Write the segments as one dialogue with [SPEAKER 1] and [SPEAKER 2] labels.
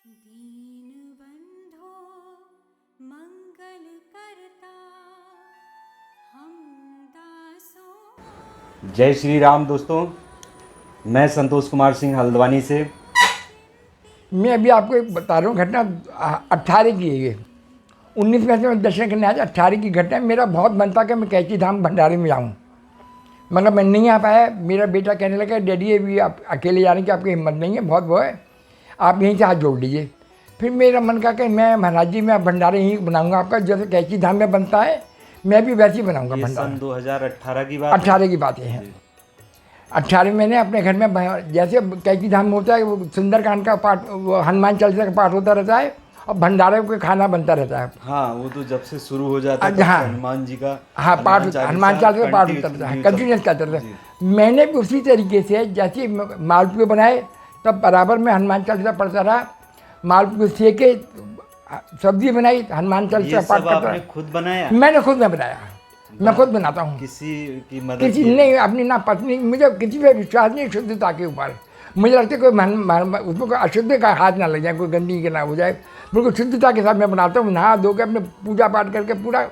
[SPEAKER 1] दीनबन्धो मंगलकर्ता हम दासों।
[SPEAKER 2] जय श्री राम दोस्तों, मैं संतोष कुमार सिंह हल्द्वानी से।
[SPEAKER 3] मैं अभी आपको एक बता रहा हूँ घटना 18 की है ये। 19 में से मैं दर्शन करने आया, 18 की घटना है। मेरा बहुत मन था कि मैं कैची धाम भंडारे में जाऊँ, मगर मैं नहीं आ पाया। मेरा बेटा कहने लगा डैडी अभी आप अकेले जाने की आपकी हिम्मत नहीं है, बहुत वो है, आप यहीं से हाथ जोड़ लीजिए। फिर मेरा मन कहा कि मैं महाराज जी मैं भंडारे यहीं बनाऊँगा आपका, जैसे कैची धाम में बनता है मैं भी वैसे ही बनाऊँगा
[SPEAKER 2] ये
[SPEAKER 3] भंडारा।
[SPEAKER 2] सन 2018 की बात है।
[SPEAKER 3] 18 की बातें हैं। 18 मैंने अपने घर में जैसे कैची धाम में होता है, वो सुंदरकांड का पाठ, वो हनुमान चालीसा का पाठ होता रहता है और भंडारे का खाना बनता रहता है।
[SPEAKER 2] हाँ, वो तो जब से शुरू हो जाता है तब
[SPEAKER 3] हाँ,
[SPEAKER 2] से हनुमान जी का
[SPEAKER 3] पाठ, हनुमान चालीसा का पाठ होता रहता है, कंटिन्यूस करता रहता है। मैंने भी उसी तरीके से जैसे मालपुए बनाए तब बराबर में हनुमान चालीसा पढ़ता रहा, मालपुए सेके, सब्जी बनाई, हनुमान चालीसा
[SPEAKER 2] ये
[SPEAKER 3] का पाठ
[SPEAKER 2] सब
[SPEAKER 3] करता
[SPEAKER 2] आपने
[SPEAKER 3] रहा।
[SPEAKER 2] खुद बनाया?
[SPEAKER 3] मैंने खुद में बनाया, मैं खुद बनाता हूँ।
[SPEAKER 2] किसी की मदद
[SPEAKER 3] किसी
[SPEAKER 2] की?
[SPEAKER 3] नहीं, अपनी ना पत्नी, मुझे किसी पे विश्वास नहीं शुद्धता के ऊपर। मुझे लगता है कोई उसमें कोई अशुद्ध का हाथ ना लग जाए, कोई गंदगी के ना हो जाए। बिल्कुल शुद्धता के साथ मैं बनाता हूँ, नहा धो के अपने पूजा पाठ करके पूरा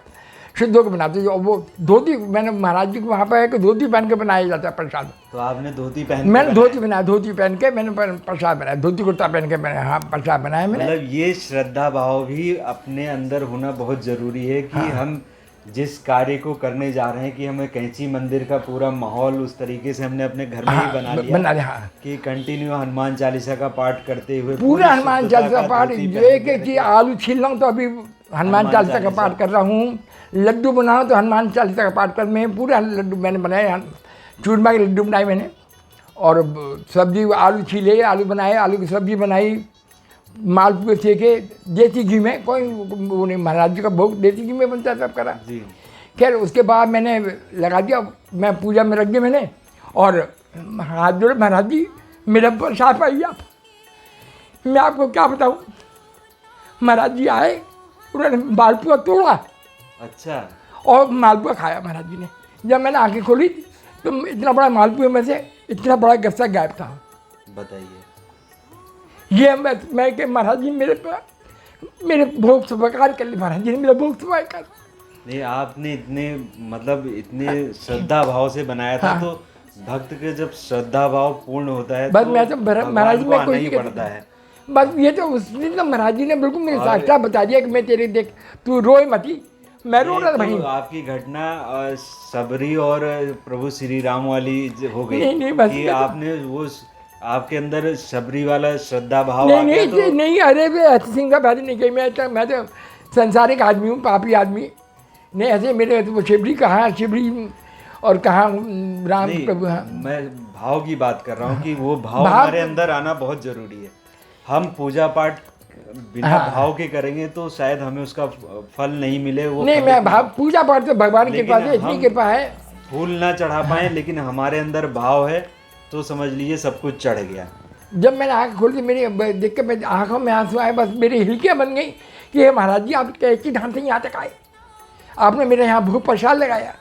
[SPEAKER 3] शुद्ध होकर बनाते हैं। वो धोती मैंने महाराज जी को वहाँ पर है कि धोती पहन के बनाया जाता है प्रसाद।
[SPEAKER 2] तो आपने धोती पहन
[SPEAKER 3] मैंने धोती बनाया, धोती पहन के मैंने प्रसाद बनाया, धोती कुर्ता पहन के मैंने हाँ प्रसाद बनाया मैंने।
[SPEAKER 2] मतलब ये श्रद्धा भाव भी अपने अंदर होना बहुत जरूरी है कि हम जिस कार्य को करने जा रहे हैं, कि हमें कैंची मंदिर का पूरा माहौल उस तरीके से हमने अपने घर में ही बना लिया
[SPEAKER 3] हाँ।
[SPEAKER 2] कि कंटिन्यू हनुमान चालीसा का पाठ करते हुए
[SPEAKER 3] पूरा हनुमान चालीसा का पाठ, एक एक चीज आलू छील रहा हूँ तो अभी हनुमान चालीसा का पाठ कर रहा हूँ, लड्डू बना तो हनुमान चालीसा का पाठ कर, मैं पूरा लड्डू मैंने बनाए, चूरमा के लड्डू बनाए मैंने। और सब्जी आलू छीले, आलू बनाए, आलू की सब्जी बनाई, मालपुए सेके देसी घी में, कोई वो नहीं, महाराज जी का भोग देसी घी में बनता है, सब करा। खैर उसके बाद मैंने लगा दिया, मैं पूजा में रख दिया मैंने और हाथ जोड़े, महाराज जी मेरा प्रसाद पाइए आप। मैं आपको क्या बताऊँ, महाराज जी आए, उन्होंने मालपुआ तोड़ा,
[SPEAKER 2] अच्छा,
[SPEAKER 3] और मालपुआ खाया महाराज जी ने। जब मैंने आंखें खोली तो इतना बड़ा मालपुए में से इतना बड़ा गस्सा गायब था।
[SPEAKER 2] बताइए।
[SPEAKER 3] ये मैं कि महाराज जी मेरे भोग स्वीकार कर ली, महाराज जी ने मेरा भोग स्वीकार।
[SPEAKER 2] नहीं, आपने इतने मतलब इतने श्रद्धा भाव से बनाया था। तो भक्त के जब श्रद्धा भाव पूर्ण होता है
[SPEAKER 3] बस
[SPEAKER 2] तो
[SPEAKER 3] मैं तो महाराज जी में
[SPEAKER 2] आना ही
[SPEAKER 3] कोई
[SPEAKER 2] पड़ता है।
[SPEAKER 3] बस ये तो उस दिन तो महाराज जी ने बिल्कुल मेरे साक्षात बता दिया कि मैं तेरे देख तू रोए मती, मैं रो रहा था भाई।
[SPEAKER 2] तो आपकी घटना सबरी और प्रभु श्री राम वाली हो गई।
[SPEAKER 3] नहीं, बस
[SPEAKER 2] कि आपने वो आपके अंदर सबरी वाला श्रद्धा भाव
[SPEAKER 3] नहीं
[SPEAKER 2] आ गया।
[SPEAKER 3] नहीं नहीं, अरे वे ऐसे सिंह का बात नहीं कही, मैं तो संसारिक आदमी हूँ, पापी आदमी नहीं। ऐसे मेरे वो शिवरी कहाँ शिवरी और कहाँ राम प्रभु।
[SPEAKER 2] मैं भाव की बात कर रहा हूँ कि वो भाव हमारे अंदर आना बहुत जरूरी है। हम पूजा पाठ बिना भाव के करेंगे तो शायद हमें उसका फल नहीं मिले। वो
[SPEAKER 3] नहीं, मैं भाव पूजा पाठ तो भगवान की कृपा से, इतनी कृपा है,
[SPEAKER 2] फूल ना चढ़ा पाए, लेकिन हमारे अंदर भाव है तो समझ लीजिए सब कुछ चढ़ गया।
[SPEAKER 3] जब मैंने आँख खोली मेरी देख के मेरी आँखों में आंसू आए, बस मेरी हिलकियाँ बन गई कि हे महाराज जी आप कैसी धाम से यहाँ तक आए, आपने मेरे यहाँ भूख प्रसाद लगाया।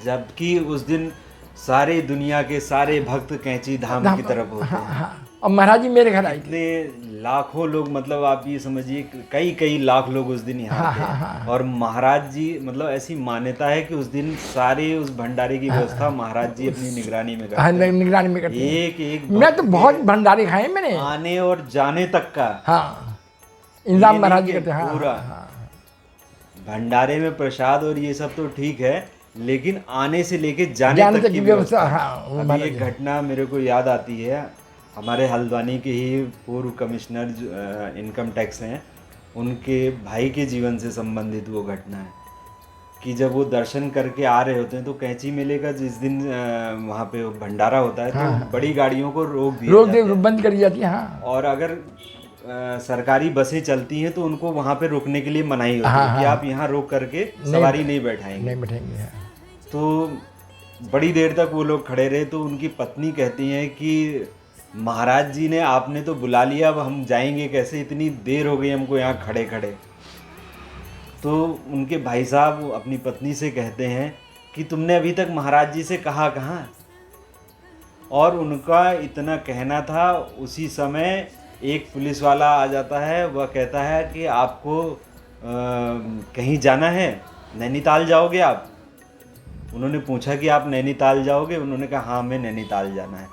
[SPEAKER 2] जबकि उस दिन सारे दुनिया के सारे भक्त कैंची धाम की तरफ होते हैं।
[SPEAKER 3] और महाराज जी मेरे घर आए,
[SPEAKER 2] इतने लाखों लोग, मतलब आप ये समझिए कई लाख लोग उस दिन यहाँ थे। और महाराज जी, मतलब ऐसी मान्यता है कि उस दिन सारे उस भंडारे की व्यवस्था महाराज जी अपनी निगरानी में करते हैं।
[SPEAKER 3] निगरानी में करते हैं।
[SPEAKER 2] एक
[SPEAKER 3] मैं तो बहुत भंडारे खाए मैंने,
[SPEAKER 2] आने और जाने तक का
[SPEAKER 3] इंतजाम महाराज जी करते हैं
[SPEAKER 2] पूरा। भंडारे में प्रसाद और ये सब तो ठीक है, लेकिन आने से लेके जाने तक की व्यवस्था। अभी एक घटना मेरे को याद आती है, हमारे हल्द्वानी के ही पूर्व कमिश्नर इनकम टैक्स हैं, उनके भाई के जीवन से संबंधित वो घटना है कि जब वो दर्शन करके आ रहे होते हैं तो कैंची मेले का जिस दिन वहाँ पे भंडारा होता है तो बड़ी गाड़ियों को रोक
[SPEAKER 3] बंद करी जाती है।
[SPEAKER 2] और अगर सरकारी बसें चलती हैं तो उनको वहाँ पे रोकने के लिए मनाही होती है कि आप यहाँ रोक करके सवारी नहीं बैठाएंगे। तो बड़ी देर तक वो लोग खड़े रहे, तो उनकी पत्नी कहती हैं कि महाराज जी ने आपने तो बुला लिया, अब हम जाएंगे कैसे, इतनी देर हो गई हमको यहाँ खड़े खड़े। तो उनके भाई साहब अपनी पत्नी से कहते हैं कि तुमने अभी तक महाराज जी से कहा कहाँ। और उनका इतना कहना था उसी समय एक पुलिस वाला आ जाता है, वह कहता है कि आपको कहीं जाना है, नैनीताल जाओगे आप? उन्होंने पूछा कि आप नैनीताल जाओगे? उन्होंने कहा हाँ मैं नैनीताल जाना है।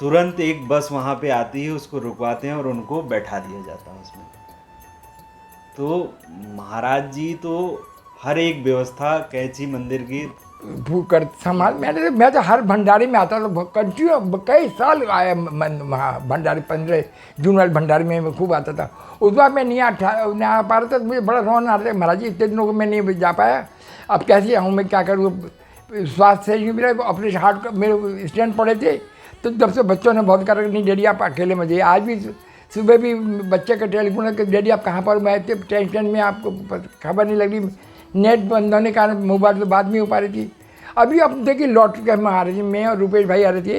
[SPEAKER 2] तुरंत एक बस वहाँ पे आती है, उसको रुकवाते हैं और उनको बैठा दिया जाता है उसमें। तो महाराज जी तो हर एक व्यवस्था कैंची मंदिर की
[SPEAKER 3] कर संभाल। मैं तो हर भंडारे में आता था, कंटिन्यू कई साल आया भंडारे, 15 जून वाले भंडारे में मैं खूब आता था। उस बार मैं नहीं आ पा रहा था, तो मुझे बड़ा रोना आता है, महाराज जी इतने दिनों को मैं नहीं जा पाया, अब कैसे आऊँ, मैं क्या करूँ, स्वास्थ्य सही नहीं मिला, अपने हार्ट मेरे स्टैंड पड़े थे। तो जब से बच्चों ने बहुत कहा नहीं डैडी आप अकेले मत जाइए। आज भी सुबह भी बच्चे का टेलीफोन है कि डैडी आप कहाँ पर, मैं टेंशन में, आपको खबर नहीं लग रही, नेट बंद होने के कारण मोबाइल से बात नहीं हो पा रही थी। अभी अब देखिए लौट के हम आ रहे थे, मैं और रुपेश भाई आ रहे थे,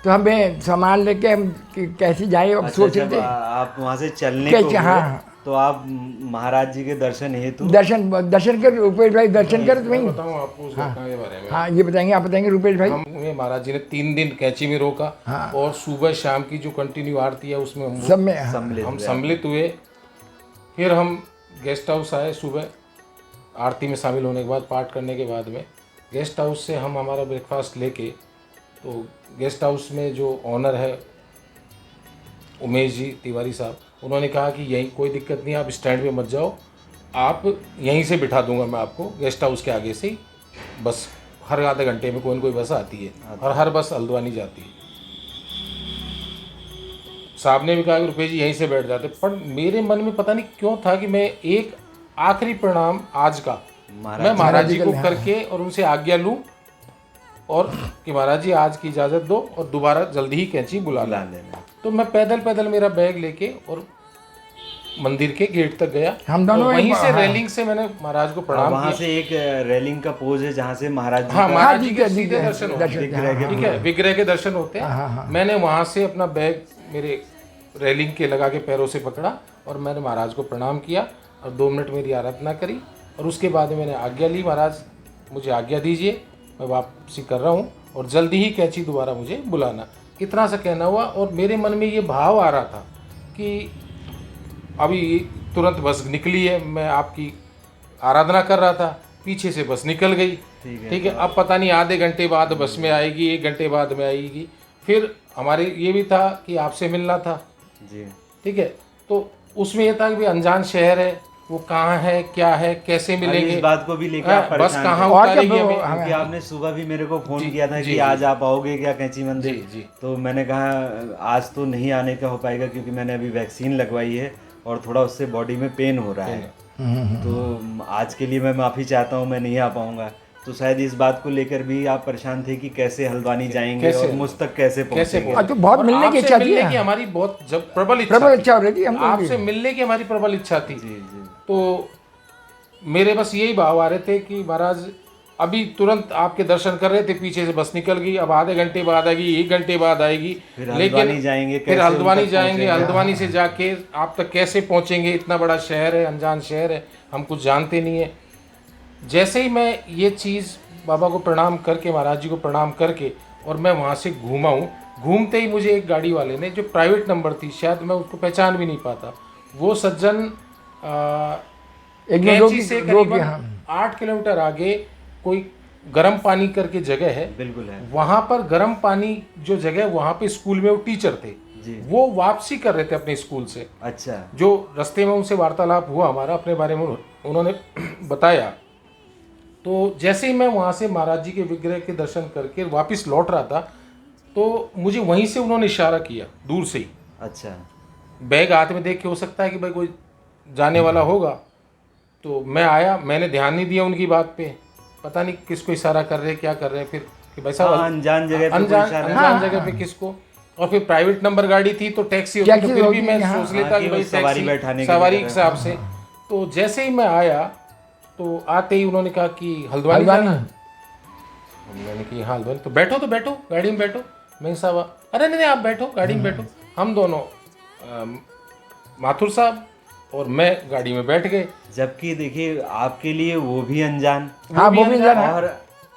[SPEAKER 3] तो हमें सामान लेके हम कैसे जाए अब सोच रहे थे।
[SPEAKER 2] आप वहाँ से चलने
[SPEAKER 3] कैसे?
[SPEAKER 2] को
[SPEAKER 3] हाँ
[SPEAKER 2] हुए, तो आप महाराज जी के दर्शन हेतु
[SPEAKER 3] दर्शन कर, रुपेश भाई दर्शन कर।
[SPEAKER 4] मैं बताऊं आपको उस घटना के बारे में।
[SPEAKER 3] हाँ ये बताएंगे, आप बताएंगे रुपेश भाई।
[SPEAKER 4] हमें महाराज जी ने 3 दिन कैंची में रोका।
[SPEAKER 3] हाँ।
[SPEAKER 4] और सुबह शाम की जो कंटिन्यू आरती है उसमें हम
[SPEAKER 3] सब में
[SPEAKER 4] हम सम्मिलित हुए। फिर हम गेस्ट हाउस आए, सुबह आरती में शामिल होने के बाद, पाठ करने के बाद में गेस्ट हाउस से हम हमारा ब्रेकफास्ट लेके, तो गेस्ट हाउस में जो ऑनर है उमेश जी तिवारी साहब, उन्होंने कहा कि यहीं कोई दिक्कत नहीं, आप स्टैंड पे मत जाओ, आप यहीं से बिठा दूंगा मैं आपको, गेस्ट हाउस के आगे से ही बस हर आधे घंटे में कोई न कोई बस आती है और हर बस हल्द्वानी जाती है। साहब ने भी कहा कि रुपये जी यहीं से बैठ जाते, पर मेरे मन में पता नहीं क्यों था कि मैं एक आखिरी प्रणाम आज का मैं महाराज जी को करके और उनसे आज्ञा लूं, और कि महाराज जी आज की इजाज़त दो और दोबारा जल्दी ही कैंची बुला लेना। तो मैं पैदल मेरा बैग लेके और मंदिर के गेट तक गया।
[SPEAKER 3] हम दोनों
[SPEAKER 4] वहीं से रेलिंग से मैंने महाराज को प्रणाम किया।
[SPEAKER 2] वहाँ से एक रेलिंग का पोज है जहाँ से महाराज जी
[SPEAKER 4] महाराज जी के सीधे दर्शन होते हैं, ठीक है, विग्रह के दर्शन होते हैं। मैंने वहाँ से अपना बैग मेरे रेलिंग के लगा के पैरों से पकड़ा और मैंने महाराज को प्रणाम किया और 2 मिनट मेरी आराधना करी, और उसके बाद मैंने आज्ञा ली, महाराज मुझे आज्ञा दीजिए, मैं वापसी कर रहा हूँ और जल्दी ही कैंची दोबारा मुझे बुलाना, इतना सा कहना हुआ। और मेरे मन में ये भाव आ रहा था कि अभी तुरंत बस निकली है, मैं आपकी आराधना कर रहा था, पीछे से बस निकल गई, ठीक है, अब पता नहीं आधे घंटे बाद बस में आएगी, 1 घंटे बाद में आएगी। फिर हमारे ये भी था कि आपसे मिलना था
[SPEAKER 2] जी,
[SPEAKER 4] ठीक है, तो उसमें ये था कि भाई अनजान शहर है, वो कहाँ है, क्या है, कैसे मिलेंगे,
[SPEAKER 2] इस बात को भी लेकर
[SPEAKER 4] बस कहाँ
[SPEAKER 3] और क्या
[SPEAKER 4] उतारेगी हमें।
[SPEAKER 2] क्योंकि आपने सुबह भी मेरे को फोन किया था कि आज आप आओगे क्या कैंची मंदिर,
[SPEAKER 4] जी।
[SPEAKER 2] तो मैंने कहा आज तो नहीं आने का हो पाएगा क्योंकि मैंने अभी वैक्सीन लगवाई है और थोड़ा उससे बॉडी में पेन हो रहा है, तो आज के लिए मैं माफ़ी चाहता हूँ, मैं नहीं आ पाऊँगा। तो शायद इस बात को लेकर भी आप परेशान थे कि कैसे हल्द्वानी जाएंगे और मुझ तक कैसे पहुंचेंगे।
[SPEAKER 3] तो बहुत मिलने की इच्छा थी,
[SPEAKER 4] हमारी बहुत जब प्रबल
[SPEAKER 3] इच्छा हो रही थी,
[SPEAKER 4] आपसे मिलने की हमारी प्रबल इच्छा थी। तो मेरे बस यही भाव आ रहे थे कि महाराज अभी तुरंत आपके दर्शन कर रहे थे, पीछे से बस निकल गई, अब आधे घंटे बाद आएगी, 1 घंटे बाद आएगी, लेकिन फिर हल्द्वानी जाएंगे, हल्द्वानी से जाके आप तक कैसे पहुंचेंगे, इतना बड़ा शहर है, अनजान शहर है, हम कुछ जानते नहीं है। जैसे ही मैं ये चीज़ बाबा को प्रणाम करके, महाराज जी को प्रणाम करके और मैं वहाँ से घूमा हूँ, घूमते ही मुझे एक गाड़ी वाले ने, जो प्राइवेट नंबर थी, शायद मैं उसको पहचान भी नहीं पाता, वो सज्जन कैंची से करीबन 8 किलोमीटर आगे कोई गर्म पानी करके जगह है,
[SPEAKER 2] बिल्कुल है, वहाँ
[SPEAKER 4] पर गर्म पानी जो जगह, वहाँ पे स्कूल में वो टीचर थे जी। वो वापसी कर रहे थे अपने स्कूल से।
[SPEAKER 2] अच्छा, जो
[SPEAKER 4] रास्ते में उनसे वार्तालाप हुआ हमारा, अपने बारे में उन्होंने बताया। तो जैसे ही मैं वहाँ से महाराज जी के विग्रह के दर्शन करके वापस लौट रहा था, तो मुझे वहीं से उन्होंने इशारा किया दूर से ही।
[SPEAKER 2] अच्छा,
[SPEAKER 4] बैग हाथ में देख के हो सकता है कि भाई कोई जाने वाला होगा, तो मैं आया, मैंने ध्यान नहीं दिया उनकी बात पे, पता नहीं किसको इशारा कर रहे, क्या कर रहे हैं, फिर कि भाई साहब
[SPEAKER 2] अनजान
[SPEAKER 4] जगह पे किसको, और फिर प्राइवेट नंबर गाड़ी थी तो टैक्सी होती, तो फिर भी मैं सोच लेता कि भाई टैक्सी सवारी के हिसाब से। तो जैसे ही मैं आया तो आते ही उन्होंने कहा कि हल्द्वानी जाना है, मैंने कहा हाँ हल्द्वानी, तो बैठो गाड़ी में बैठो। मैं साहब अरे नहीं आप बैठो, गाड़ी में बैठो। हम दोनों माथुर साहब और मैं गाड़ी में बैठ गए,
[SPEAKER 2] जबकि देखिए आपके लिए वो भी अनजान,
[SPEAKER 3] वो भी अनजान
[SPEAKER 2] और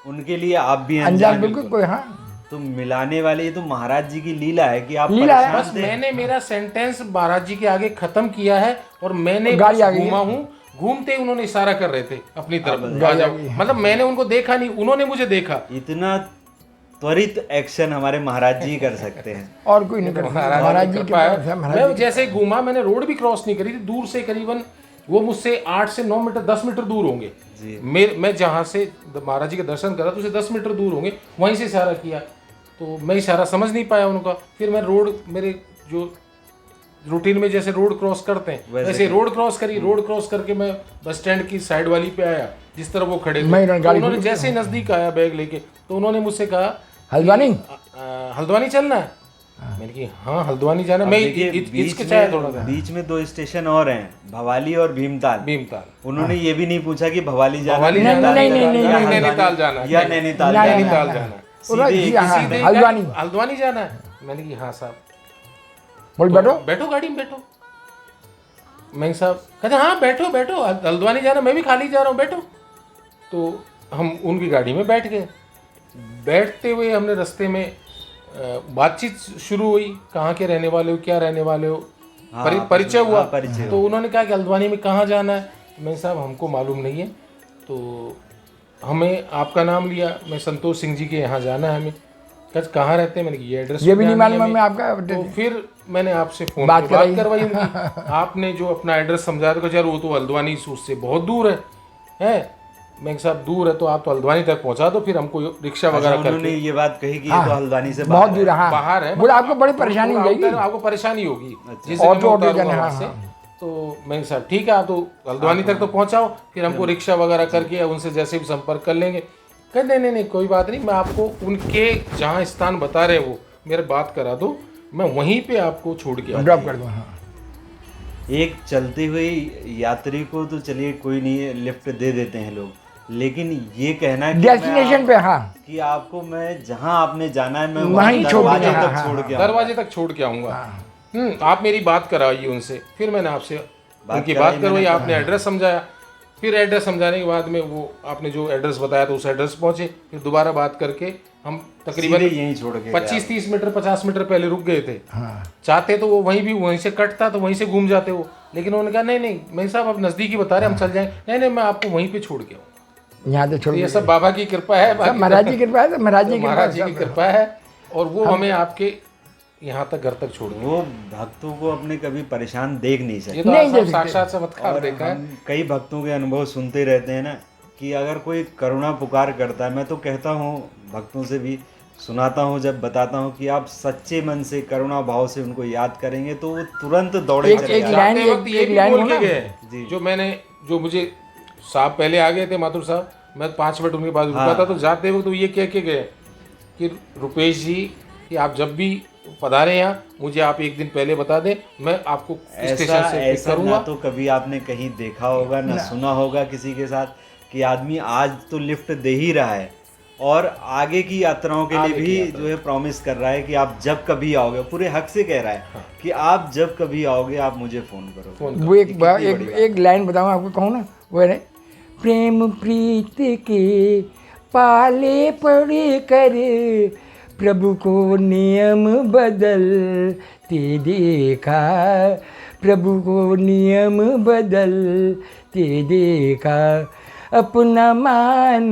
[SPEAKER 2] उनके लिए आप भी
[SPEAKER 3] अनजान, बिल्कुल कोई। हाँ,
[SPEAKER 2] तो मिलाने वाले ये तो महाराज जी की लीला है कि आप
[SPEAKER 3] लीला है।
[SPEAKER 2] परेशान
[SPEAKER 4] बस
[SPEAKER 2] थे।
[SPEAKER 4] मैंने मेरा सेंटेंस महाराज जी के आगे खत्म किया है और मैंने
[SPEAKER 3] गाड़ी
[SPEAKER 4] बस
[SPEAKER 3] आ गई है।
[SPEAKER 4] घूमा हूँ, घूमते ही उन्होंने इशारा कर रहे थे अपनी तरफ, आ
[SPEAKER 3] गाड़ी आ
[SPEAKER 4] जाओ।
[SPEAKER 3] गई है।
[SPEAKER 4] मतलब मैंने उनको देखा नहीं, उन्होंने मुझे देखा।
[SPEAKER 2] इतना त्वरित एक्शन हमारे महाराज जी कर सकते हैं।
[SPEAKER 3] और कोई नहीं कर सकता। महाराज जी के
[SPEAKER 4] कृपा है।
[SPEAKER 3] पास है, महाराज
[SPEAKER 4] मैं जैसे ही घूमा, मैंने रोड भी क्रॉस नहीं करी थी, दूर से करीबन वो मुझसे 8 से 9 मीटर 10 मीटर दूर होंगे। मैं जहाँ से महाराज जी के दर्शन करा तो उसे 10 मीटर दूर होंगे, वहीं से इशारा किया। तो मैं इशारा समझ नहीं पाया उनका। फिर मैं रोड, मेरे जो रूटीन में जैसे रोड क्रॉस करते हैं वैसे रोड क्रॉस करी। रोड क्रॉस करके मैं बस स्टैंड की साइड वाली पे आया, जिस तरफ वो खड़े
[SPEAKER 3] मैं
[SPEAKER 4] थे। तो
[SPEAKER 3] गाड़ी
[SPEAKER 4] उन्होंने जैसे ही नजदीक आया बैग लेके, तो उन्होंने मुझसे कहा,
[SPEAKER 3] हल्द्वानी
[SPEAKER 4] हल्द्वानी चलना है? मैंने कहा हाँ हल्द्वानी जाना। मैं हिचकिचाया थोड़ा सा।
[SPEAKER 2] बीच में 2 स्टेशन और हैं, भवाली और भीमताल।
[SPEAKER 4] भीमताल।
[SPEAKER 2] उन्होंने ये भी नहीं पूछा कि भवाली जाना
[SPEAKER 4] भवाली
[SPEAKER 2] है,
[SPEAKER 4] जाना है,
[SPEAKER 3] नहीं,
[SPEAKER 4] नैनीताल जाना है,
[SPEAKER 2] या नैनीताल
[SPEAKER 4] नैनीताल जाना है,
[SPEAKER 3] सीधे हल्द्वानी
[SPEAKER 4] हल्द्वानी जाना है। मैंने कहा हाँ साहब।
[SPEAKER 3] बोल बैठो।
[SPEAKER 4] बैठो गाड़ी में बैठो। मैं साहब कहते हाँ बैठो बैठो, हल्द्वानी जाना, मैं भी खाली जा रहा हूँ, बैठो। तो हम उनकी गाड़ी में बैठ गए। बैठते हुए हमने रास्ते में बातचीत शुरू हुई, कहाँ के रहने वाले हो, क्या रहने वाले हो, परिचय हुआ। तो उन्होंने कहा कि हल्द्वानी में कहाँ जाना है। मैं साहब हमको मालूम नहीं है, तो हमें आपका नाम लिया। मैं संतोष सिंह जी के यहाँ जाना है हमें। कहाँ रहते हैं? मैंने कहा ये एड्रेस
[SPEAKER 3] ये भी नहीं मालूम मैं आपका।
[SPEAKER 4] तो फिर मैंने आपसे फोन
[SPEAKER 3] बात
[SPEAKER 4] पे बात करवाई उनकी। आपने जो अपना एड्रेस समझाया तो यार वो तो हल्द्वानी से बहुत दूर है। मैं साहब दूर है तो आप तो हल्द्वानी तक पहुंचा दो, फिर हमको रिक्शा वगैरह
[SPEAKER 2] उन्होंने
[SPEAKER 4] करके।
[SPEAKER 2] ये बात कही कि ये तो हल्द्वानी से
[SPEAKER 3] बहुत दूर है। हाँ
[SPEAKER 4] बाहर है,
[SPEAKER 3] बोला आपको बड़ी परेशानी हो जाएगी,
[SPEAKER 4] आपको परेशानी होगी जिससे
[SPEAKER 3] ऑटो
[SPEAKER 4] मैं
[SPEAKER 3] ऑटो
[SPEAKER 4] उतारूंगा
[SPEAKER 3] जाना।
[SPEAKER 4] वहाँ से। तो मैं साहब ठीक है, आप तो हल्द्वानी तक तो पहुंचाओ, फिर हमको रिक्शा वगैरह करके उनसे जैसे भी संपर्क कर लेंगे। कहते नहीं कोई बात नहीं, मैं आपको उनके जहाँ स्थान बता रहे वो मेरे बात करा दो, मैं वहीं पे आपको छोड़ के
[SPEAKER 3] ड्रॉप कर दो। हाँ
[SPEAKER 2] एक चलते हुए यात्री को तो चलिए कोई नहीं, लिफ्ट दे देते हैं लोग, लेकिन ये कहना कि
[SPEAKER 3] डेस्टिनेशन पे, हाँ
[SPEAKER 2] कि आपको मैं जहाँ आपने जाना है मैं
[SPEAKER 3] वहीं छोड़
[SPEAKER 2] दरवाजे
[SPEAKER 3] के,
[SPEAKER 2] तक
[SPEAKER 3] हाँ,
[SPEAKER 2] छोड़ के
[SPEAKER 4] दरवाजे तक छोड़ के आऊँगा। आप मेरी बात कराइए उनसे। फिर मैंने आपसे उनकी बात करवाई, आपने एड्रेस समझाया। फिर एड्रेस समझाने के बाद में वो आपने जो एड्रेस बताया तो उस एड्रेस पहुंचे। फिर दोबारा बात करके हम तकरीबन
[SPEAKER 2] यहीं छोड़ के
[SPEAKER 4] 25-30 मीटर 50 मीटर पहले रुक गए थे। चाहते तो वो वहीं से कटता तो वहीं से घूम जाते वो, लेकिन उन्होंने कहा नहीं मैं साहब आप नज़दीकी बता रहे हम चल जाएंगे। नहीं मैं आपको वहीं पे छोड़ के आऊँ।
[SPEAKER 3] यहाँ तो छोड़।
[SPEAKER 4] ये सब बाबा की कृपा है,
[SPEAKER 3] महाराज जी की कृपा है, महाराज जी
[SPEAKER 4] की कृपा है। और वो हमें आपके यहाँ तक घर तक छोड़ गए।
[SPEAKER 2] वो भक्तों को अपने कभी परेशान देख नहीं सकते।
[SPEAKER 4] ये तो आप सब साक्षात चमत्कार देखा है।
[SPEAKER 2] कई भक्तों के अनुभव सुनते रहते हैं ना कि अगर कोई करुणा पुकार करता है, मैं तो कहता हूँ भक्तों से भी सुनाता हूँ, जब बताता हूँ कि आप सच्चे मन से करुणा भाव से उनको याद करेंगे तो वो तुरंत दौड़े चले
[SPEAKER 4] जाते वक्त ये भी बोल के गए जो मुझे साहब पहले आ गए थे, माथुर साहब, मैं 5 मिनट उनके पास रुका था। तो जाते वक्त तो ये कह के गए कि रुपेश जी कि आप जब भी पधारे यहाँ मुझे आप एक दिन पहले बता दें, मैं आपको स्टेशन से पिक करूंगा।
[SPEAKER 2] ना तो कभी आपने कहीं देखा होगा ना सुना होगा किसी के साथ कि आदमी आज तो लिफ्ट दे ही रहा है और आगे की यात्राओं के लिए भी जो है प्रॉमिस कर रहा है कि आप जब कभी आओगे, पूरे हक से कह रहा है कि आप जब कभी आओगे आप मुझे फोन करो।
[SPEAKER 3] वो एक लाइन बताऊँ आपको, कहूँ ना, वो है प्रेम प्रीत के पाले पड़े कर प्रभु को नियम बदलते देखा, प्रभु को नियम बदलते देखा, अपना मान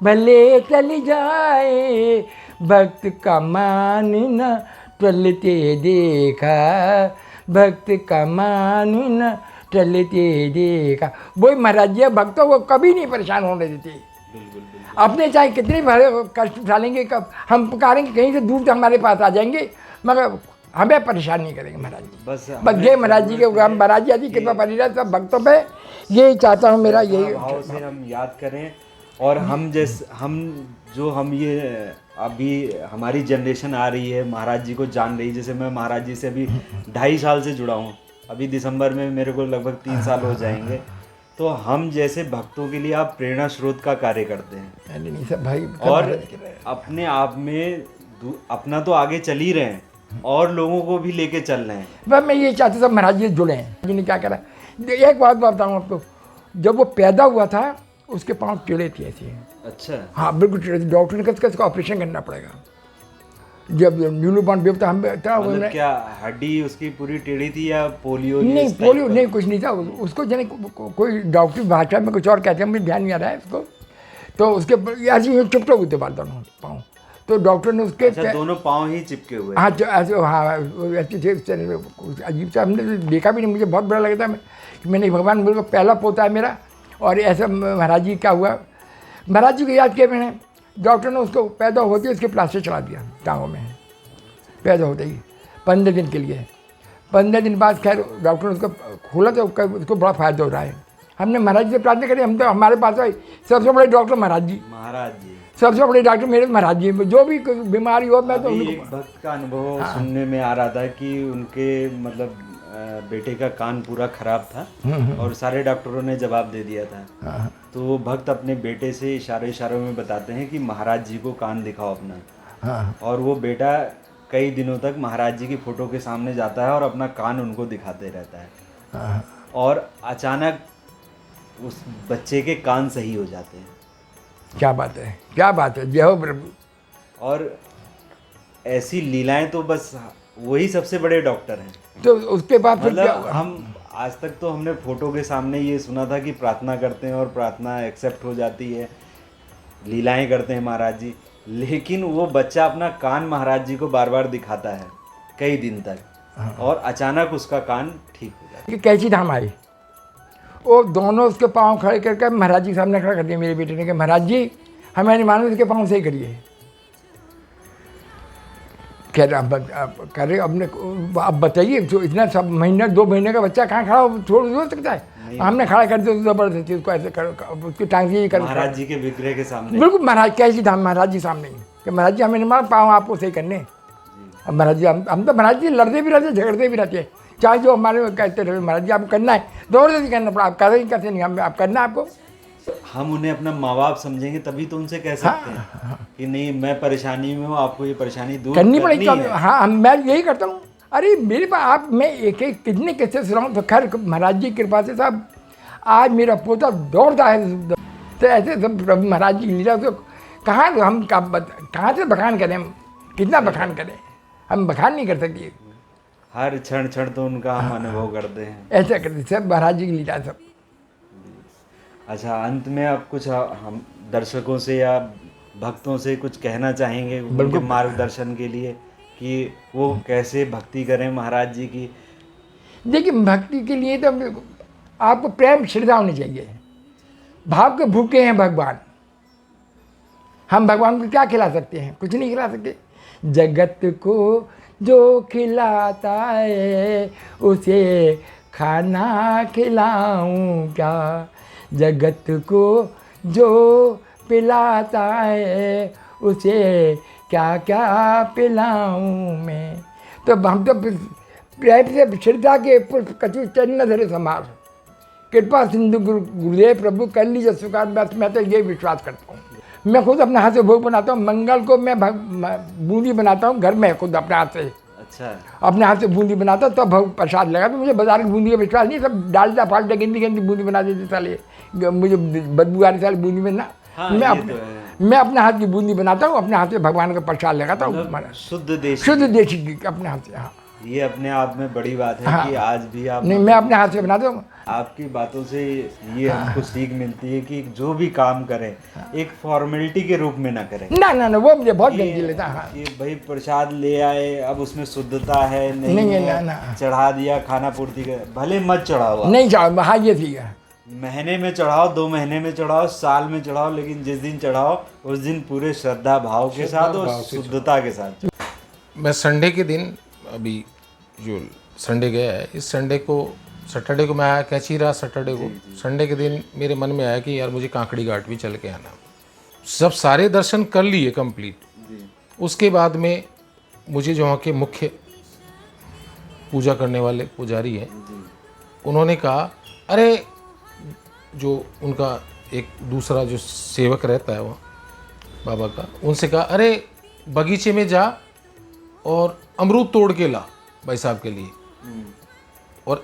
[SPEAKER 3] भले चल जाए भक्त का मान न टलते देखा, भक्त का मान न टलते देखा। वही महाराज जी भक्तों को कभी नहीं परेशान होने देते। अपने चाहे कितने बड़े कष्ट उठालेंगे, कब हम पुकारेंगे कहीं से दूर से हमारे पास आ जाएंगे, मगर हमें परेशान नहीं करेंगे महाराज जी। बस ये महाराज जी के महाराज जी कृपा बनी रहे सब भक्तों पे, यही चाहता हूँ मेरा, यही
[SPEAKER 2] भाव से हम याद करें। और हम ये अभी हमारी जनरेशन आ रही है महाराज जी को जान रही है। जैसे मैं महाराज जी से अभी 2.5 साल से जुड़ा हूँ, अभी दिसंबर में मेरे को लगभग 3 साल हो जाएंगे। तो हम जैसे भक्तों के लिए आप प्रेरणा स्रोत का कार्य करते हैं
[SPEAKER 3] नहीं सब भाई,
[SPEAKER 2] और अपने आप में अपना तो आगे चल ही रहे हैं और लोगों को भी लेके चल रहे हैं।
[SPEAKER 3] बस मैं ये चाहता सब महाराज जी जुड़े हैं। जिन्हें क्या करा, एक बात बताऊँ आपको, जब वो पैदा हुआ था उसके पाँव टेढ़े थे ऐसे।
[SPEAKER 2] अच्छा।
[SPEAKER 3] हाँ बिल्कुल टेढ़े थे। डॉक्टर ने कहा इसका ऑपरेशन करना पड़ेगा। जब न्यूलीबॉर्न बेबी था, हम था
[SPEAKER 2] मतलब क्या हड्डी उसकी पूरी टेढ़ी थी या पोलियो?
[SPEAKER 3] नहीं, पोलियो नहीं, कुछ नहीं था उसको। जने कोई डॉक्टरी भाषा में कुछ और कहते हैं, मुझे ध्यान नहीं आ रहा है उसको। तो उसके ऐसे चिपटे हुए थे बाल दोनों पाँव। तो डॉक्टर ने उसके
[SPEAKER 2] दोनों पाँव ही चिपके हुए?
[SPEAKER 3] हाँ, ऐसे, हाँ ऐसे थे। अजीब सा, हमने देखा भी नहीं, मुझे बहुत बुरा लगा था। मैंने भगवान बोल, पहला पोता है मेरा, और ऐसा महाराज जी क्या हुआ। महाराज जी को याद किया मैंने। डॉक्टर ने उसको पैदा होते ही उसके प्लास्टर चला दिया टाँगों में, पैदा होते ही 15 दिन के लिए। 15 दिन बाद खैर डॉक्टर ने उसको खोला तो उसको बड़ा फायदा हो रहा है। हमने महाराज जी से प्रार्थना करी। हम तो, हमारे पास सबसे बड़े डॉक्टर महाराज जी, सबसे बड़े डॉक्टर मेरे महाराज जी। जो भी बीमारी हो मैं तो
[SPEAKER 2] एक भक्त का अनुभव सुनने में आ रहा था कि उनके मतलब बेटे का कान पूरा खराब था और सारे डॉक्टरों ने जवाब दे दिया था। तो वो भक्त अपने बेटे से इशारों में बताते हैं कि महाराज जी को कान दिखाओ अपना, और वो बेटा कई दिनों तक महाराज जी की फोटो के सामने जाता है और अपना कान उनको दिखाते रहता है, और अचानक उस बच्चे के कान सही हो जाते हैं।
[SPEAKER 3] क्या बात है, क्या बात है, जय हो प्रभु।
[SPEAKER 2] और ऐसी लीलाएं तो बस वही सबसे बड़े डॉक्टर हैं।
[SPEAKER 3] तो उसके बाद फिर क्या
[SPEAKER 2] मतलब हम आज तक तो हमने फोटो के सामने ये सुना था कि प्रार्थना करते हैं और प्रार्थना एक्सेप्ट हो जाती है, लीलाएं करते हैं महाराज जी, लेकिन वो बच्चा अपना कान महाराज जी को बार बार दिखाता है कई दिन तक, और अचानक उसका कान ठीक हो जाता है।
[SPEAKER 3] कैची धाम आई, वो दोनों उसके पाँव खड़े करके महाराज जी के सामने खड़ा कर दिया मेरे बेटे ने कि महाराज जी हमें नहीं मालूम, इसके पाँव सही करिए। कह रहे अब कह रहे अब बताइए, तो इतना सब महीने 2 महीने का बच्चा कहाँ खड़ा हो सकता है। हमने खड़ा कर दिया जबरदस्ती उसको, ऐसे उसकी टांग से कर
[SPEAKER 2] महाराज जी के विग्रह के सामने,
[SPEAKER 3] बिल्कुल महाराज कैसी धाम महाराज जी सामने कि महाराज जी हमें नहीं मालूम, पाँव आपको सही करने। अब महाराज जी हम तो महाराज जी लड़ते भी रहते, झगड़ते भी रहते हैं, चाहे जो हमारे कहते रहे महाराज जी आपको करना है, जबरदस्ती करना पड़ा, आप करते नहीं, हम आप करना आपको।
[SPEAKER 2] हम उन्हें अपना माँ बाप समझेंगे तभी तो उनसे कह सकते हैं कि नहीं मैं परेशानी में हूँ, आपको ये परेशानी दूर करनी पड़ेगी।
[SPEAKER 3] हाँ, मैं यही करता हूँ। अरे मेरे पास आप, मैं एक कितने किस्से सुनाऊँ। तो खैर महाराज जी की कृपा से साहब आज मेरा पोता दौड़ता है। तो ऐसे सब प्रभु महाराज जी लीला, तो कहाँ हम कहाँ से बखान करें, हम कितना बखान करें, हम बखान नहीं कर सकते।
[SPEAKER 2] हर क्षण क्षण तो उनका हम अनुभव करते हैं,
[SPEAKER 3] ऐसा करते सब महाराज जी की लीला सब।
[SPEAKER 2] अच्छा, अंत में आप कुछ हम दर्शकों से या भक्तों से कुछ कहना चाहेंगे उनके मार्गदर्शन के लिए कि वो कैसे भक्ति करें महाराज जी की?
[SPEAKER 3] देखिए, भक्ति के लिए तो आपको प्रेम श्रद्धा होनी चाहिए। भाव के भूखे हैं भगवान। हम भगवान को क्या खिला सकते हैं? कुछ नहीं खिला सकते। जगत को जो खिलाता है उसे खाना खिलाऊं क्या, जगत को जो पिलाता है उसे क्या क्या पिलाऊं मैं। तो हम तो प्रेम से श्रद्धा के पुष्प कछु चरण धरे समार, कृपा सिंधु गुरुदेव प्रभु कर लीजिए स्वीकार। बस मैं तो ये विश्वास करता हूँ। मैं खुद अपने हाथ से भोग बनाता हूँ। मंगल को मैं बूंदी बनाता हूँ घर में, खुद अपने हाथ से।
[SPEAKER 2] अच्छा, अपने
[SPEAKER 3] हाथ से बूंदी बनाता हूँ, तब भोग प्रसाद लगा। तो मुझे बाजार की बूंदी का विश्वास नहीं, सब डालता फालता गंदी गंदी बूंदी बना देते साले, मुझे बदबू आ रही साले बूंदी में ना।
[SPEAKER 2] हाँ,
[SPEAKER 3] मैं अपने हाथ की बूंदी बनाता हूँ, अपने हाथ से भगवान का प्रसाद लगाता हूँ,
[SPEAKER 2] शुद्ध देशी
[SPEAKER 3] अपने हाथ से। हाँ,
[SPEAKER 2] ये अपने आप में बड़ी बात है।
[SPEAKER 3] हाँ,
[SPEAKER 2] कि आज भी आप
[SPEAKER 3] नहीं, मैं अपने हाथ से बनाता हूँ।
[SPEAKER 2] आपकी बातों से ये हमको सीख मिलती है कि जो भी काम करें एक फॉर्मेलिटी के रूप में ना करें।
[SPEAKER 3] ना, वो मुझे बहुत गंदी लगता है।
[SPEAKER 2] ये भाई प्रसाद ले आए, अब उसमें शुद्धता है
[SPEAKER 3] नहीं
[SPEAKER 2] है,
[SPEAKER 3] ना।
[SPEAKER 2] चढ़ा दिया, खाना पूर्ति कर, भले मत चढ़ाओ,
[SPEAKER 3] नहीं चढ़ाओ। हाँ, ये ठीक है।
[SPEAKER 2] महीने में चढ़ाओ, 2 महीने में चढ़ाओ, साल में चढ़ाओ, लेकिन जिस दिन चढ़ाओ उस दिन पूरे श्रद्धा भाव के साथ और शुद्धता के साथ।
[SPEAKER 4] मैं संडे के दिन, अभी जो संडे गया है, इस संडे को, सैटरडे को मैं आया, कैची रहा सैटरडे को। संडे के दिन मेरे मन में आया कि यार मुझे कांकड़ी घाट भी चल के आना। सब सारे दर्शन कर लिए कंप्लीट। उसके बाद में मुझे जो वहाँ के मुख्य पूजा करने वाले पुजारी हैं, उन्होंने कहा, अरे जो उनका एक दूसरा जो सेवक रहता है वहाँ बाबा का, उनसे कहा, अरे बगीचे में जा और अमरूद तोड़ के ला भाई साहब के लिए, और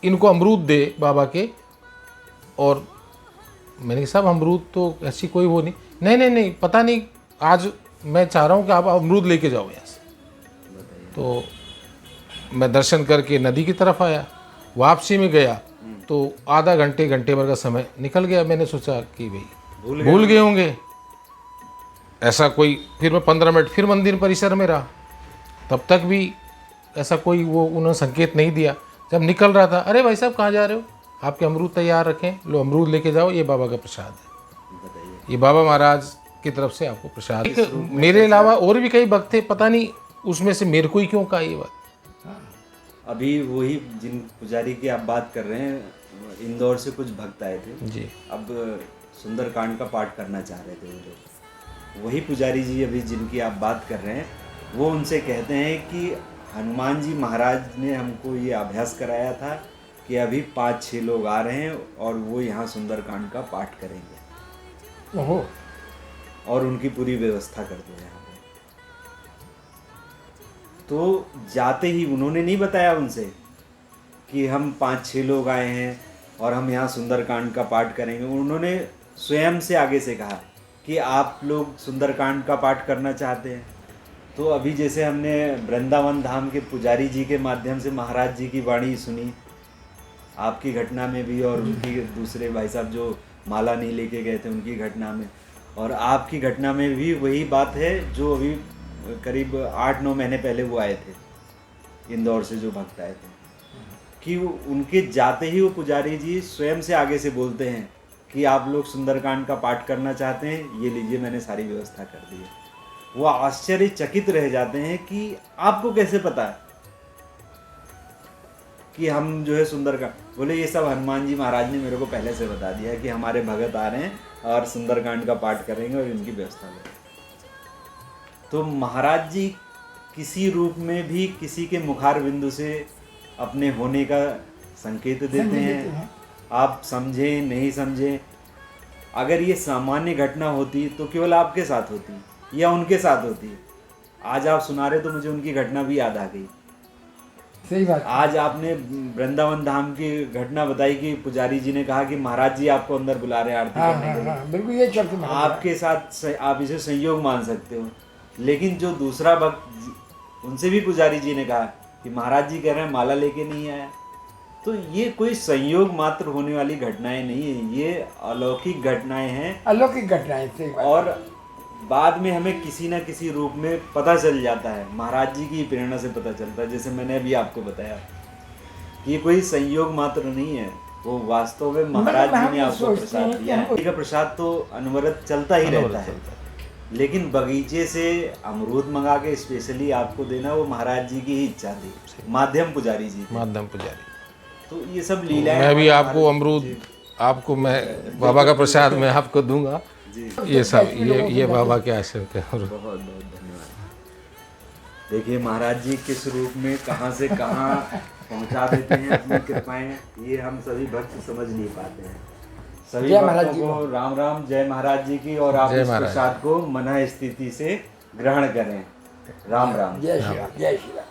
[SPEAKER 4] इनको अमरूद दे बाबा के। और मैंने कहा, साहब अमरूद तो ऐसी कोई वो नहीं, पता नहीं आज मैं चाह रहा हूँ कि आप अमरूद लेके जाओ यहाँ से। तो मैं दर्शन करके नदी की तरफ आया, वापसी में गया तो आधा घंटे भर का समय निकल गया। मैंने सोचा कि भाई भूल गए होंगे ऐसा कोई। फिर मैं 15 मिनट फिर मंदिर परिसर में रहा, तब तक भी ऐसा कोई वो उन्होंने संकेत नहीं दिया। जब निकल रहा था, अरे भाई साहब कहाँ जा रहे हो, आपके अमरूद तैयार रखें, लो अमरूद लेके जाओ, ये बाबा का प्रसाद है, ये बाबा महाराज की तरफ से आपको प्रसाद। मेरे अलावा और भी कई भक्त थे, पता नहीं उसमें से मेरे को ही क्यों कहा ये बात।
[SPEAKER 2] अभी वही जिन पुजारी की आप बात कर रहे हैं, इंदौर से कुछ भक्त आए थे
[SPEAKER 4] जी,
[SPEAKER 2] अब सुंदरकांड का पाठ करना चाह रहे थे वो लोग। वही पुजारी जी अभी जिनकी आप बात कर रहे हैं, वो उनसे कहते हैं कि हनुमान जी महाराज ने हमको ये अभ्यास कराया था कि अभी 5-6 लोग आ रहे हैं और वो यहाँ सुंदरकांड का पाठ करेंगे।
[SPEAKER 3] ओहो।
[SPEAKER 2] और उनकी पूरी व्यवस्था कर दो यहाँ पे। तो जाते ही उन्होंने नहीं बताया उनसे कि हम 5-6 लोग आए हैं और हम यहाँ सुंदरकांड का पाठ करेंगे। उन्होंने स्वयं से आगे से कहा कि आप लोग सुंदरकांड का पाठ करना चाहते हैं। तो अभी जैसे हमने वृंदावन धाम के पुजारी जी के माध्यम से महाराज जी की वाणी सुनी, आपकी घटना में भी और उनकी दूसरे भाई साहब जो माला नहीं लेके गए थे उनकी घटना में, और आपकी घटना में भी वही बात है जो अभी करीब 8-9 महीने पहले वो आए थे इंदौर से, जो भक्त आए थे, कि उनके जाते ही वो पुजारी जी स्वयं से आगे से बोलते हैं कि आप लोग सुंदरकांड का पाठ करना चाहते हैं, ये लीजिए मैंने सारी व्यवस्था कर दी है। वो आश्चर्यचकित रह जाते हैं कि आपको कैसे पता है कि हम जो है सुंदरकांड। बोले ये सब हनुमान जी महाराज ने मेरे को पहले से बता दिया है कि हमारे भगत आ रहे हैं और सुंदरकांड का पाठ करेंगे और इनकी व्यवस्था करेंगे। तो महाराज जी किसी रूप में भी किसी के मुखार बिंदु से अपने होने का संकेत देते हैं। आप समझें नहीं समझें, अगर ये सामान्य घटना होती तो केवल आपके साथ होती या उनके साथ होती। आज आप सुना रहे तो मुझे उनकी घटना भी याद आ गई।
[SPEAKER 3] सही बात।
[SPEAKER 2] आज आपने वृंदावन धाम की घटना बताई कि पुजारी जी ने कहा कि महाराज जी आपको अंदर बुला रहे हैं आरती करने के लिए।
[SPEAKER 3] बिल्कुल ये चर्चा
[SPEAKER 2] आपके साथ आप इसे संयोग मान सकते हो, लेकिन जो दूसरा भक्त उनसे भी पुजारी जी ने कहा कि महाराज जी कह रहे हैं माला लेके नहीं आया। तो ये कोई संयोग मात्र होने वाली घटनाएं नहीं है, ये अलौकिक घटनाएं हैं।
[SPEAKER 3] अलौकिक घटनाएं सही बात।
[SPEAKER 2] और बाद में हमें किसी ना किसी रूप में पता चल जाता है, महाराज जी की प्रेरणा से पता चलता है। जैसे मैंने अभी आपको बताया कि ये कोई संयोग मात्र नहीं है, वो वास्तव में महाराज जी ने आपको प्रसाद दिया है। का प्रसाद तो अनवरत चलता ही रहता है, लेकिन बगीचे से अमरूद मंगा के स्पेशली आपको देना वो महाराज जी की ही इच्छा थी, माध्यम पुजारी जी।
[SPEAKER 4] माध्यम पुजारी।
[SPEAKER 2] तो ये सब लीलाएं।
[SPEAKER 4] मैं भी आपको अमरूद, आपको मैं बाबा का प्रसाद मैं आपको दूंगा। ये सब ये बाबा के आशीर्वाद है।
[SPEAKER 2] बहुत बहुत धन्यवाद। देखिए महाराज जी किस रूप में कहाँ से कहाँ पहुँचा देते हैं अपनी कृपाएं, ये हम सभी भक्त समझ नहीं पाते हैं। सभी भक्तों को राम राम, जय महाराज जी की। और आप इस प्रसाद को मना स्थिति से ग्रहण करें। राम राम।
[SPEAKER 3] जय श्री राम। जय श्री राम।